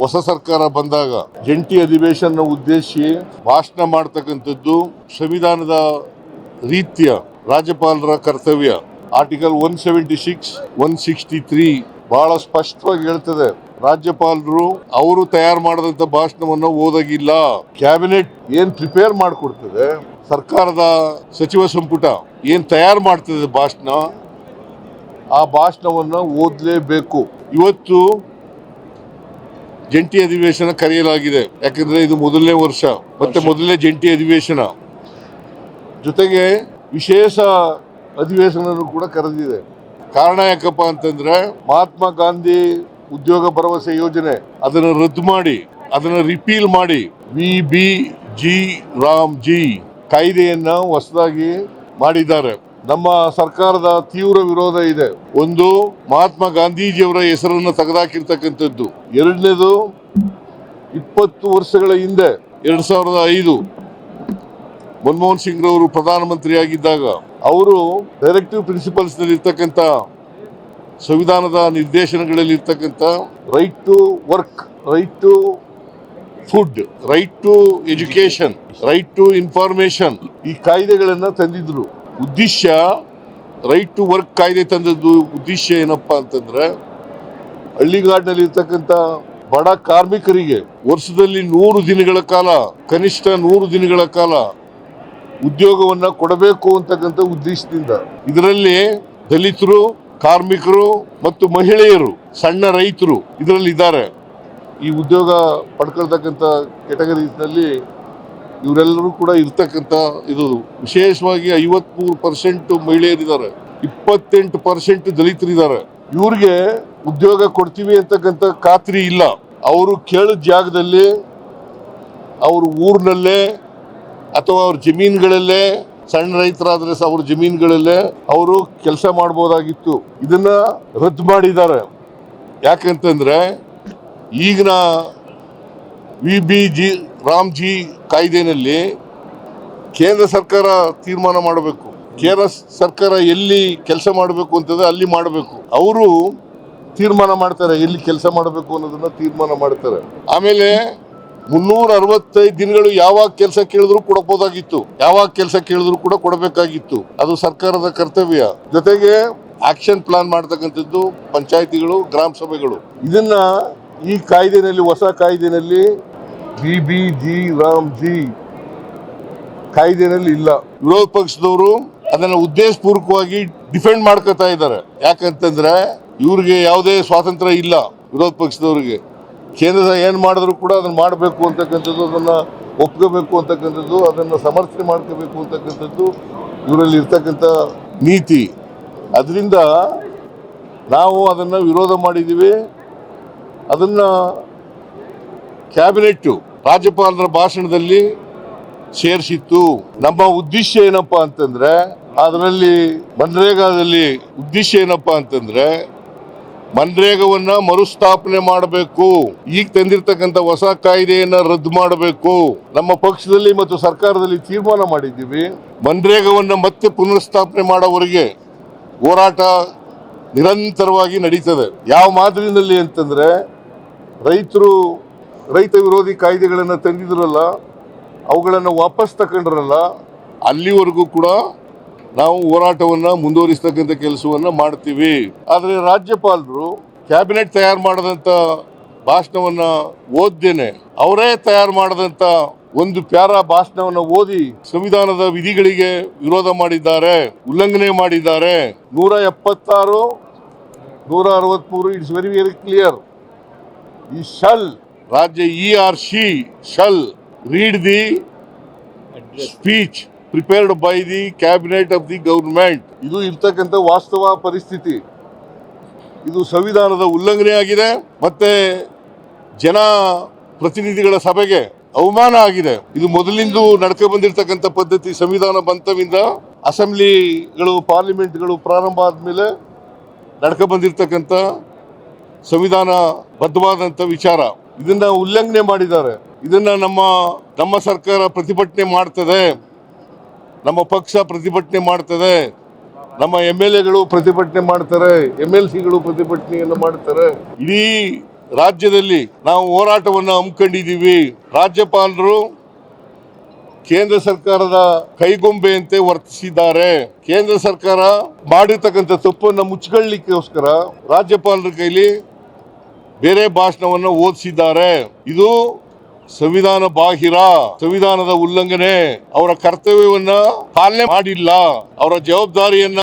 ಹೊಸ ಸರ್ಕಾರ ಬಂದಾಗ ಜಂಟಿ ಅಧಿವೇಶನ ಉದ್ದೇಶಿಸಿ ಭಾಷಣ ಮಾಡ್ತಕ್ಕಂಥದ್ದು ಸಂವಿಧಾನದ ರೀತಿಯ ರಾಜ್ಯಪಾಲರ ಕರ್ತವ್ಯ. ಆರ್ಟಿಕಲ್ 176, 163 ಬಹಳ ಸ್ಪಷ್ಟವಾಗಿ ಹೇಳ್ತದೆ. ರಾಜ್ಯಪಾಲರು ಅವರು ತಯಾರು ಮಾಡಿದಂತ ಭಾಷಣವನ್ನು ಓದಾಗಿಲ್ಲ. ಕ್ಯಾಬಿನೆಟ್ ಏನ್ ಪ್ರಿಪೇರ್ ಮಾಡಿಕೊಡ್ತದೆ, ಸರ್ಕಾರದ ಸಚಿವ ಸಂಪುಟ ಏನ್ ತಯಾರು ಮಾಡ್ತದೆ ಭಾಷಣ, ಆ ಭಾಷಣವನ್ನು ಓದಲೇಬೇಕು. ಇವತ್ತು ಜಂಟಿ ಅಧಿವೇಶನ ಕರೆಯಲಾಗಿದೆ. ಯಾಕಂದ್ರೆ ಇದು ಮೊದಲನೇ ವರ್ಷ, ಮತ್ತೆ ಮೊದಲನೇ ಜಂಟಿ ಅಧಿವೇಶನ. ಜೊತೆಗೆ ವಿಶೇಷ ಅಧಿವೇಶನ ಕೂಡ ಕರೆದಿದೆ. ಕಾರಣ ಯಾಕಪ್ಪ ಅಂತಂದ್ರೆ ಮಹಾತ್ಮ ಗಾಂಧಿ ಉದ್ಯೋಗ ಭರವಸೆ ಯೋಜನೆ ಅದನ್ನು ರದ್ದು ಮಾಡಿ, ಅದನ್ನು ರಿಪೀಲ್ ಮಾಡಿ VBG ರಾಮ್ಜಿ ಕಾಯ್ದೆಯನ್ನ ಹೊಸದಾಗಿ ಮಾಡಿದ್ದಾರೆ. ನಮ್ಮ ಸರ್ಕಾರದ ತೀವ್ರ ವಿರೋಧ ಇದೆ. ಒಂದು, ಮಹಾತ್ಮ ಗಾಂಧೀಜಿಯವರ ಹೆಸರನ್ನು ತೆಗೆದುಹಾಕಿರ್ತಕ್ಕಂಥದ್ದು. ಎರಡನೇದು, 20 ವರ್ಷಗಳ ಹಿಂದೆ 2005 ಮನಮೋಹನ್ ಸಿಂಗ್ ರವರು ಪ್ರಧಾನಮಂತ್ರಿ ಆಗಿದ್ದಾಗ ಅವರು ಡೈರೆಕ್ಟಿವ್ ಪ್ರಿನ್ಸಿಪಲ್ಸ್ ನಲ್ಲಿ ಇರ್ತಕ್ಕಂಥ ಸಂವಿಧಾನದ ನಿರ್ದೇಶನಗಳಲ್ಲಿ ಇರ್ತಕ್ಕಂಥ right to work, right to food, right to education, right to information ಈ ಕಾಯ್ದೆಗಳನ್ನ ತಂದಿದ್ರು. ಉದ್ದೇಶ ರೈಟ್ ಟು ವರ್ಕ್ ಕಾಯ್ದೆ ತಂದದ್ದು ಉದ್ದೇಶ ಏನಪ್ಪಾ ಅಂತಂದ್ರೆ ಹಳ್ಳಿಗಾಡಿನಲ್ಲಿ ಇರ್ತಕ್ಕಂಥ ಬಡ ಕಾರ್ಮಿಕರಿಗೆ ವರ್ಷದಲ್ಲಿ 100 ದಿನಗಳ ಕಾಲ, ಕನಿಷ್ಠ 100 ದಿನಗಳ ಕಾಲ ಉದ್ಯೋಗವನ್ನ ಕೊಡಬೇಕು ಅಂತಕ್ಕಂಥ ಉದ್ದೇಶದಿಂದ. ಇದರಲ್ಲಿ ದಲಿತರು, ಕಾರ್ಮಿಕರು ಮತ್ತು ಮಹಿಳೆಯರು, ಸಣ್ಣ ರೈತರು ಇದರಲ್ಲಿ ಇದ್ದಾರೆ. ಈ ಉದ್ಯೋಗ ಪಡ್ಕೊಳ್ತಕ್ಕಂಥ ಕೆಟಗರೀಸ್ನಲ್ಲಿ ಇವರೆಲ್ಲರೂ ಕೂಡ ಇರ್ತಕ್ಕಂಥ ಇದು ವಿಶೇಷವಾಗಿ 53% ಮಹಿಳೆಯರಿದ್ದಾರೆ, 28% ದಲಿತರಿದ್ದಾರೆ. ಇವ್ರಿಗೆ ಉದ್ಯೋಗ ಕೊಡ್ತೀವಿ ಅಂತಕ್ಕಂಥ ಖಾತ್ರಿ ಇಲ್ಲ. ಅವರು ಕೇಳಿದ ಜಾಗದಲ್ಲಿ, ಅವ್ರ ಊರಿನಲ್ಲೇ ಅಥವಾ ಅವ್ರ ಜಮೀನುಗಳಲ್ಲೇ, ಸಣ್ಣ ರೈತರಾದ್ರೆ ಅವ್ರ ಜಮೀನುಗಳಲ್ಲೇ ಅವರು ಕೆಲಸ ಮಾಡಬಹುದಾಗಿತ್ತು. ಇದನ್ನ ರದ್ದು ಮಾಡಿದ್ದಾರೆ. ಯಾಕಂತಂದ್ರೆ ಈಗಿನ VBG ರಾಮ್ಜಿ ಕಾಯ್ದೆನಲ್ಲಿ ಕೇಂದ್ರ ಸರ್ಕಾರ ತೀರ್ಮಾನ ಮಾಡಬೇಕು. ಕೇಂದ್ರ ಸರ್ಕಾರ ಎಲ್ಲಿ ಕೆಲಸ ಮಾಡಬೇಕು ಅಂತಂದ್ರೆ ಅಲ್ಲಿ ಮಾಡಬೇಕು. ಅವರು ತೀರ್ಮಾನ ಮಾಡ್ತಾರೆ ಎಲ್ಲಿ ಕೆಲಸ ಮಾಡಬೇಕು ಅನ್ನೋದನ್ನ ತೀರ್ಮಾನ ಮಾಡ್ತಾರೆ. ಆಮೇಲೆ 365 ದಿನಗಳು ಯಾವಾಗ ಕೆಲಸ ಕೇಳಿದ್ರು ಕೊಡಬಹುದಾಗಿತ್ತು, ಯಾವಾಗ ಕೆಲಸ ಕೇಳಿದ್ರು ಕೂಡ ಕೊಡಬೇಕಾಗಿತ್ತು. ಅದು ಸರ್ಕಾರದ ಕರ್ತವ್ಯ. ಜೊತೆಗೆ ಆಕ್ಷನ್ ಪ್ಲಾನ್ ಮಾಡ್ತಕ್ಕಂಥದ್ದು ಪಂಚಾಯತಿಗಳು, ಗ್ರಾಮ ಸಭೆಗಳು. ಇದನ್ನ ಈ ಕಾಯ್ದೆನಲ್ಲಿ, ಹೊಸ ಕಾಯ್ದೆನಲ್ಲಿ VBG ರಾಮ್ಜಿ ಕಾಯ್ದೆನಲ್ಲಿ ಇಲ್ಲ. ವಿರೋಧ ಪಕ್ಷದವರು ಅದನ್ನ ಉದ್ದೇಶಪೂರ್ವಕವಾಗಿ ಡಿಫೆಂಡ್ ಮಾಡ್ಕೊತಾ ಇದ್ದಾರೆ. ಯಾಕಂತಂದ್ರೆ ಇವ್ರಿಗೆ ಯಾವುದೇ ಸ್ವಾತಂತ್ರ್ಯ ಇಲ್ಲ. ವಿರೋಧ ಪಕ್ಷದವರಿಗೆ ಕೇಂದ್ರ ಏನ್ ಮಾಡಿದ್ರು ಕೂಡ ಅದನ್ನ ಮಾಡಬೇಕು ಅಂತಕ್ಕಂಥದ್ದು, ಅದನ್ನ ಒಪ್ಕೋಬೇಕು ಅಂತಕ್ಕಂಥದ್ದು, ಅದನ್ನ ಸಮರ್ಥನೆ ಮಾಡ್ಕೋಬೇಕು ಅಂತಕ್ಕಂಥದ್ದು ಇವರಲ್ಲಿ ಇರ್ತಕ್ಕಂಥ ನೀತಿ. ಅದರಿಂದ ನಾವು ಅದನ್ನ ವಿರೋಧ ಮಾಡಿದ್ದೀವಿ. ಅದನ್ನ ಕ್ಯಾಬಿನೆಟ್ ರಾಜ್ಯಪಾಲರ ಭಾಷಣದಲ್ಲಿ ಸೇರಿಸಿತ್ತು. ನಮ್ಮ ಉದ್ದೇಶ ಏನಪ್ಪಾ ಅಂತಂದ್ರೆ ಅದರಲ್ಲಿ ಮನ್ರೇಗಾದಲ್ಲಿ ಉದ್ದೇಶ ಏನಪ್ಪಾ ಅಂತಂದ್ರೆ ಮನ್ರೇಗವನ್ನ ಮರುಸ್ಥಾಪನೆ ಮಾಡಬೇಕು. ಈಗ ತಂದಿರತಕ್ಕಂಥ ಹೊಸ ಕಾಯ್ದೆಯನ್ನ ರದ್ದು ಮಾಡಬೇಕು. ನಮ್ಮ ಪಕ್ಷದಲ್ಲಿ ಮತ್ತು ಸರ್ಕಾರದಲ್ಲಿ ತೀರ್ಮಾನ ಮಾಡಿದ್ದೀವಿ. ಮನ್ರೇಗವನ್ನ ಮತ್ತೆ ಪುನರ್ಸ್ಥಾಪನೆ ಮಾಡೋವರೆಗೆ ಹೋರಾಟ ನಿರಂತರವಾಗಿ ನಡೀತದೆ. ಯಾವ ಮಾದರಿನಲ್ಲಿ ಅಂತಂದ್ರೆ ರೈತ ವಿರೋಧಿ ಕಾಯ್ದೆಗಳನ್ನ ತಂದಿದ್ರಲ್ಲ, ಅವುಗಳನ್ನ ವಾಪಸ್ ತಕೊಂಡ್ರಲ್ಲ, ಅಲ್ಲಿವರೆಗೂ ಕೂಡ ನಾವು ಹೋರಾಟವನ್ನ ಮುಂದುವರಿಸತಕ್ಕಂಥ ಕೆಲಸವನ್ನ ಮಾಡ್ತೀವಿ. ಆದ್ರೆ ರಾಜ್ಯಪಾಲರು ಕ್ಯಾಬಿನೆಟ್ ತಯಾರು ಮಾಡದಂತ ಭಾಷಣವನ್ನ ಓದ್ದೇನೆ ಅವರೇ ತಯಾರು ಮಾಡದಂತ ಒಂದು ಪ್ಯಾರಾ ಭಾಷಣವನ್ನ ಓದಿ ಸಂವಿಧಾನದ ವಿಧಿಗಳಿಗೆ ವಿರೋಧ ಮಾಡಿದ್ದಾರೆ, ಉಲ್ಲಂಘನೆ ಮಾಡಿದ್ದಾರೆ. 176, 163 ಇಟ್ಸ್ ವೆರಿ ವೆರಿ ಕ್ಲಿಯರ್. ಈ ಶಲ್ ರಾಜ್ಯ he or she shall read the speech prepared by the cabinet of the government. ಇದು ಇರ್ತಕ್ಕಂಥ ವಾಸ್ತವ ಪರಿಸ್ಥಿತಿ. ಇದು ಸಂವಿಧಾನದ ಉಲ್ಲಂಘನೆ ಆಗಿದೆ, ಮತ್ತೆ ಜನ ಪ್ರತಿನಿಧಿಗಳ ಸಭೆಗೆ ಅವಮಾನ ಆಗಿದೆ. ಇದು ಮೊದಲಿಂದ ನಡ್ಕೊ ಬಂದಿರತಕ್ಕಂಥ ಪದ್ಧತಿ. ಸಂವಿಧಾನ ಬಂತವಿಂದ ಅಸೆಂಬ್ಲಿಗಳು, ಪಾರ್ಲಿಮೆಂಟ್ಗಳು ಪ್ರಾರಂಭ ಆದ್ಮೇಲೆ ನಡ್ಕೊ ಬಂದಿರತಕ್ಕಂಥ ಸಂವಿಧಾನ ಬದ್ಧವಾದಂತ ವಿಚಾರ. ಇದನ್ನ ಉಲ್ಲಂಘನೆ ಮಾಡಿದ್ದಾರೆ. ಇದನ್ನ ನಮ್ಮ ಸರ್ಕಾರ ಪ್ರತಿಭಟನೆ ಮಾಡ್ತದೆ, ನಮ್ಮ ಪಕ್ಷ ಪ್ರತಿಭಟನೆ ಮಾಡ್ತದೆ, ನಮ್ಮ MLAಗಳು ಪ್ರತಿಭಟನೆ ಮಾಡ್ತಾರೆ, MLCಗಳು ಪ್ರತಿಭಟನೆಯನ್ನು ಮಾಡ್ತಾರೆ. ಇಡೀ ರಾಜ್ಯದಲ್ಲಿ ನಾವು ಹೋರಾಟವನ್ನು ಹಮ್ಮಿಕೊಂಡಿದ್ದೀವಿ. ರಾಜ್ಯಪಾಲರು ಕೇಂದ್ರ ಸರ್ಕಾರದ ಕೈಗೊಂಬೆಯಂತೆ ವರ್ತಿಸಿದ್ದಾರೆ. ಕೇಂದ್ರ ಸರ್ಕಾರ ಮಾಡಿರ್ತಕ್ಕಂಥ ತಪ್ಪನ್ನು ಮುಚ್ಚಿಕೊಳ್ಳಲಿಕ್ಕೋಸ್ಕರ ರಾಜ್ಯಪಾಲರ ಕೈಲಿ ಬೇರೆ ಭಾಷಣವನ್ನು ಓದಿಸಿದ್ದಾರೆ. ಇದು ಸಂವಿಧಾನ ಬಾಹಿರ, ಸಂವಿಧಾನದ ಉಲ್ಲಂಘನೆ. ಅವರ ಕರ್ತವ್ಯವನ್ನ ಪಾಲನೆ ಮಾಡಿಲ್ಲ, ಅವರ ಜವಾಬ್ದಾರಿಯನ್ನ